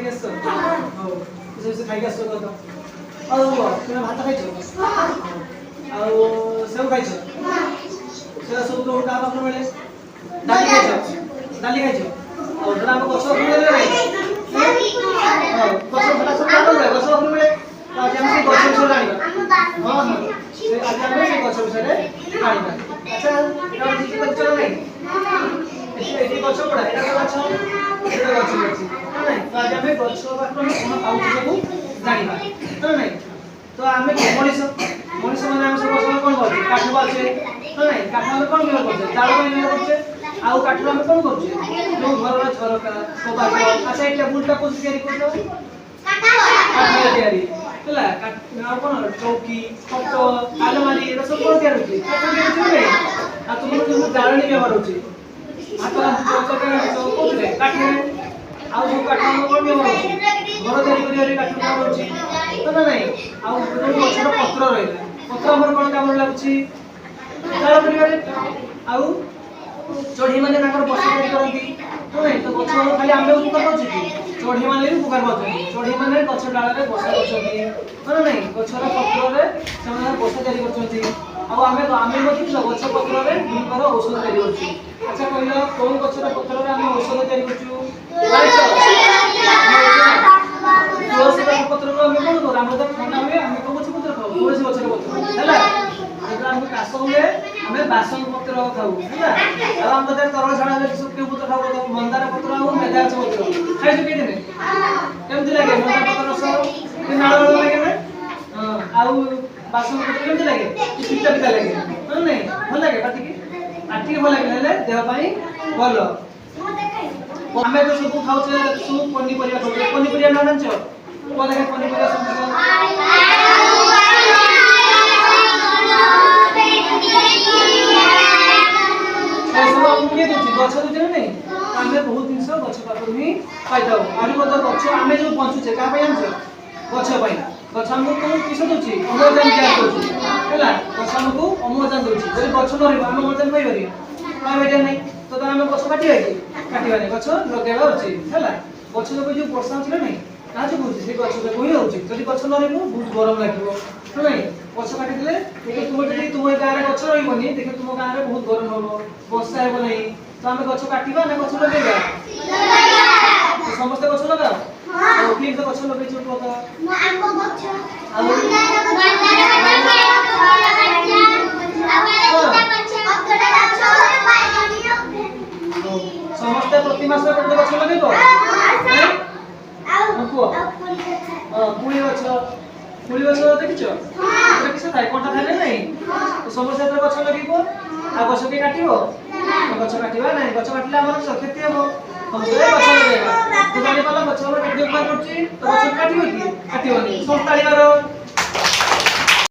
ଖାଇକି ଆସିଛ? ହଉ ସେ ଖାଇକି ଆସିଛ ତ ଆଉ ତୁମେ ଭାତ ଖାଇଛ ଆଉ ସେଉ ଖାଇଛ ସେଟା ସବୁ କୋଉ କାହା ପାଖରୁ ମିଳେ? ଡାଲି ଖାଇଛ ଆଉ ସେଟା ଆମ ଗଛ ପାଖରୁ ମିଳେ ନାହିଁ ଗଛ ସେଟା ସବୁ କାହା ମିଳେ ଗଛ ପାଖରୁ ମିଳେ ତ ଆଜି ଆମେ ସେଇ ଗଛ ବିଷୟରେ ଜାଣିବା ହଁ ହଁ ଆଜି ଆମେ ସେଇ ଗଛ ବିଷୟରେ ଜାଣିବା ଆଚ୍ଛା ଏଇଟା କିଛି ପଚାର ନାହିଁ ଏଠି ଗଛ ପଡ଼ା ଏଇଟା ଗଛ ଏଇଟା ଗଛ ଅଛି ନାଇଁ ତ ଆଜି ଆମେ ଗଛ ପାଖରୁ ଆମେ କ'ଣ ପାଉଛୁ ସବୁ ଜାଣିବା ନାଇଁ ତ ଆମେ ମଣିଷ ମାନେ ଆମେ ସବୁ ସମୟ କ'ଣ କରୁଛେ କାଠ ପାଉଛେ ନାଇଁ କାଠ ଆମେ କ'ଣ ବ୍ୟବହାର କରୁଛେ ଜାଳ ପାଇଁ ବ୍ୟବହାର କରୁଛେ ଆଉ କାଠରୁ ଆମେ କ'ଣ କରୁଛେ ଯୋଉ ଘରର ଝରକା କବାଟ ଆଚ୍ଛା ଏଇ ଟେବୁଲଟା କୋଉଠି ତିଆରି କରୁଛ କାଠରେ ତିଆରି ହେଲା ଆଉ କ'ଣ ଚୌକି ଖଟ ଆଲମାରି ଏଗୁଡ଼ା ସବୁ କ'ଣ ତିଆରି ହେଉଛି କାଠ ତିଆରି ହେଉଛି ଆଉ ତୁମର ଯୋଉ ଜାଳେଣୀ ବ୍ୟବହାର ହେଉଛି ଭାତ ରାନ୍ଧୁଛ ତରକାରୀ ରାନ୍ଧୁଛ କୋଉଥିରେ କାଠରେ ଆଉ ଯୋଉ କାଠ ଆମର କ'ଣ ବ୍ୟବହାର ହେଉଛି ଘର ତିଆରି କରିବାରେ କାଠ ବ୍ୟବହାର ହେଉଛି ତ ନା ନାହିଁ ଆଉ ଯୋଉ ଗଛର ପତ୍ର ରହିଲା ପତ୍ର ଆମର କ'ଣ କାମରେ ଲାଗୁଛି ଜାଳ କରିବାରେ ଆଉ ଚଢ଼େଇ ମାନେ ତାଙ୍କର ବସା ତିଆରି କରନ୍ତି ନାଇଁ ତ ଗଛ ଖାଲି ଆମେ ଉପକାର ପାଉଛୁ କି ଚଢ଼େଇ ମାନେ ବି ଉପକାର ପାଉଛନ୍ତି ଚଢ଼େଇ ମାନେ ଗଛ ଡାଳରେ ବସା କରୁଛନ୍ତି ନା ନାଇଁ ଗଛର ପତ୍ରରେ ସେମାନେ ବସା ତିଆରି କରୁଛନ୍ତି ଆଉ ଆମେ ମଧ୍ୟ ଗଛ ପତ୍ରରେ ଦୁଇଙ୍କର ଔଷଧ ତିଆରି କରୁଛୁ ଆଚ୍ଛା କହିଲ କୋଉ ଗଛର ପତ୍ରରେ ଆମେ ଔଷଧ ତିଆରି କରୁଛୁ ତୁଳସୀ ଗଛ ପତ୍ରରୁ ଆମେ କ'ଣ କରୁ ଆମର ତ ଥଣ୍ଡା ହୁଏ ଆମେ କୋଉ ଗଛ ପତ୍ର ଖାଉ ତୁଳସୀ ଗଛର ପତ୍ର ହେଲା ଯେତେବେଳେ ଆମକୁ କାଶ ହୁଏ ଆମେ ବାସନ ପତ୍ର ଖାଉ ହେଲା ଆଉ ଆମ ଯଦି ତରଳ ଝାଡ଼ା ହେଲେ ସବୁ କେଉଁ ପତ୍ର ଖାଉ ମନ୍ଦାର ପତ୍ର ଆଉ ମେଦାଗଛ ପତ୍ର ଖାଇଛୁ କେଇଦିନେ କେମିତି ଲାଗେ ମନ୍ଦାର ପତ୍ର ରସ ନାଳ ଲାଗେ ନା ଆଉ ବାସନ ପତ୍ର କେମିତି ଲାଗେ ପିତା ପିତା ଲାଗେ ନାଇଁ ଭଲ ଲାଗେ ପାଟିକି ଭଲ ଲାଗେ ହେଲେ ଦେହ ପାଇଁ ଭଲ ଆମେ ତ ସବୁ ଖାଉଛେ ସବୁ ପନିପରିବା ଖାଉଛେ ପନିପରିବା ନା ଜାଣିଛ କ'ଣ ଦେଖେ ପନିପରିବା ସବୁ ଗଛ ଦଉଛି ନା ନାଇଁ ଆମେ ବହୁତ ଜିନିଷ ଗଛ ପାଖରୁ ହିଁ ପାଇଥାଉ ଆହୁରି ମଧ୍ୟ ଗଛ ଆମେ ଯୋଉ ବଞ୍ଚୁଛେ କାହା ପାଇଁ ଜାଣିଛ ଗଛ ପାଇଁ ଗଛ ଆମକୁ କୋଉ କିସ ଦଉଛି ଅମ୍ଳଜାନ ଗ୍ୟାସ ଦଉଛି ହେଲା ଗଛ ଆମକୁ ଅମ୍ଳଜାନ ଦଉଛି ଯଦି ଗଛ ନ ରହିବ ଆମେ ଅମ୍ଳଜାନ ପାଇପାରିବା ନାହିଁ ତ ଆମେ ଗଛ କାଟିବା କି କାଟିବାନି ଗଛ ଲଗେଇବା ଉଚିତ ହେଲା ଗଛ ଯୋଗୁଁ ଯୋଉ ବର୍ଷା ହଉଛି ନା ନାଇଁ କାହା ଯୋଗୁଁ ହଉଛି ସେ ଗଛ ଯୋଗୁଁ ହିଁ ହଉଛି ଯଦି ଗଛ ନ ରହିବ ବହୁତ ଗରମ ଲାଗିବ ନାଇଁ ଗଛ କାଟିଦେଲେ ଦେଖେ ତୁମ ଯଦି ତୁମ ଗାଁରେ ଗଛ ରହିବନି ଦେଖେ ତୁମ ଗାଁରେ ବହୁତ ଗରମ ହବ ବର୍ଷା ହେବ ନାହିଁ ତ ଆମେ ଗଛ କାଟିବା ନା ଗଛ ଲଗେଇବା ସମସ୍ତେ ଗଛ ଲଗାଅ ଆଉ କିଏ ଗଛ ଲଗେଇଛୁ କହ ସମସ୍ତେ ପ୍ରତି ମାସ ଗୋଟେ ଗଛ ଲଗେଇବ ପୁଳି ଗଛ ଦେଖିଛ କିସ ଥାଏ କଣ୍ଟା ଥାଏ ନା ନାଇଁ ସମସ୍ତେ ଗଛ ଲଗେଇବ ଆଉ ଗଛ କିଏ କାଟିବ ଗଛ କାଟିବା ନାହିଁ ଗଛ କାଟିଲେ ଆମର କ୍ଷତି ହେବ ସମସ୍ତେ ଗଛ ଲଗେଇବା ତ ଜାଣିପାରିଲ ଗଛ ଆମର କେତେ ଉପକାର କରୁଛି ତ ଗଛ କାଟିବ କି କାଟିବନି ସଂସ୍ଥାଳିବାର